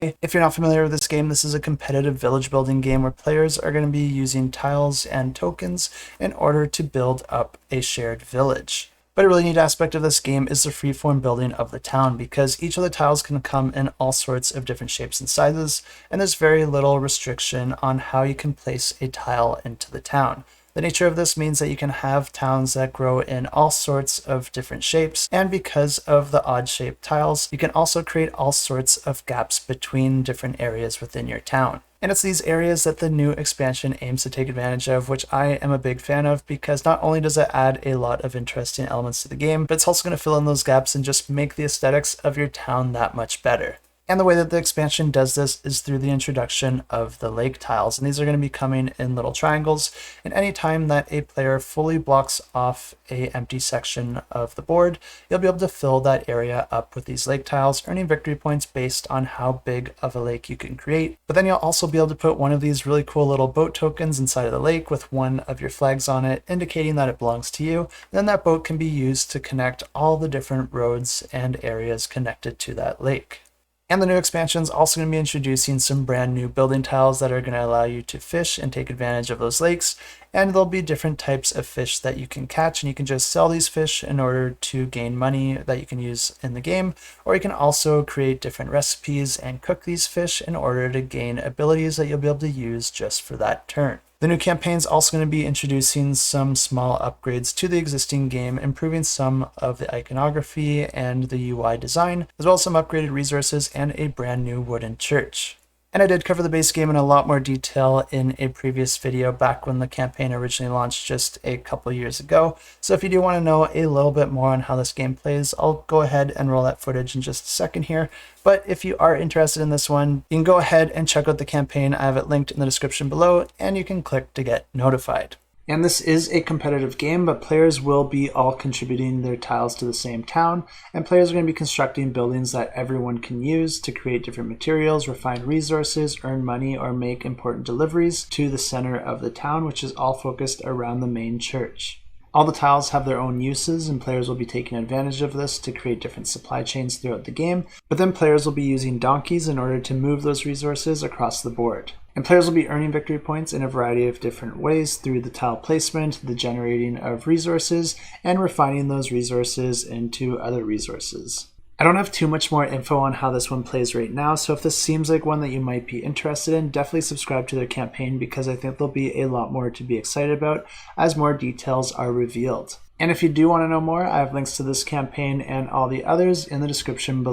If you're not familiar with this game, this is a competitive village building game where players are going to be using tiles and tokens in order to build up a shared village. But a really neat aspect of this game is the freeform building of the town, because each of the tiles can come in all sorts of different shapes and sizes, and there's very little restriction on how you can place a tile into the town. The nature of this means that you can have towns that grow in all sorts of different shapes, and because of the odd shaped tiles, you can also create all sorts of gaps between different areas within your town. And it's these areas that the new expansion aims to take advantage of, which I am a big fan of, because not only does it add a lot of interesting elements to the game, but it's also going to fill in those gaps and just make the aesthetics of your town that much better. And the way that the expansion does this is through the introduction of the lake tiles, and these are going to be coming in little triangles, and anytime that a player fully blocks off an empty section of the board, you'll be able to fill that area up with these lake tiles, earning victory points based on how big of a lake you can create. But then you'll also be able to put one of these really cool little boat tokens inside of the lake with one of your flags on it, indicating that it belongs to you. Then that boat can be used to connect all the different roads and areas connected to that lake. And the new expansion is also going to be introducing some brand new building tiles that are going to allow you to fish and take advantage of those lakes. And there'll be different types of fish that you can catch, and you can just sell these fish in order to gain money that you can use in the game. Or you can also create different recipes and cook these fish in order to gain abilities that you'll be able to use just for that turn. The new campaign is also going to be introducing some small upgrades to the existing game, improving some of the iconography and the UI design, as well as some upgraded resources and a brand new wooden church. And I did cover the base game in a lot more detail in a previous video back when the campaign originally launched just a couple years ago. So if you do want to know a little bit more on how this game plays, I'll go ahead and roll that footage in just a second here. But if you are interested in this one, you can go ahead and check out the campaign. I have it linked in the description below, and you can click to get notified. And this is a competitive game, but players will be all contributing their tiles to the same town, and players are going to be constructing buildings that everyone can use to create different materials, refine resources, earn money, or make important deliveries to the center of the town, which is all focused around the main church. All the tiles have their own uses, and players will be taking advantage of this to create different supply chains throughout the game, but then players will be using donkeys in order to move those resources across the board. And players will be earning victory points in a variety of different ways through the tile placement, the generating of resources, and refining those resources into other resources. I don't have too much more info on how this one plays right now, so if this seems like one that you might be interested in, definitely subscribe to their campaign, because I think there'll be a lot more to be excited about as more details are revealed. And if you do want to know more, I have links to this campaign and all the others in the description below.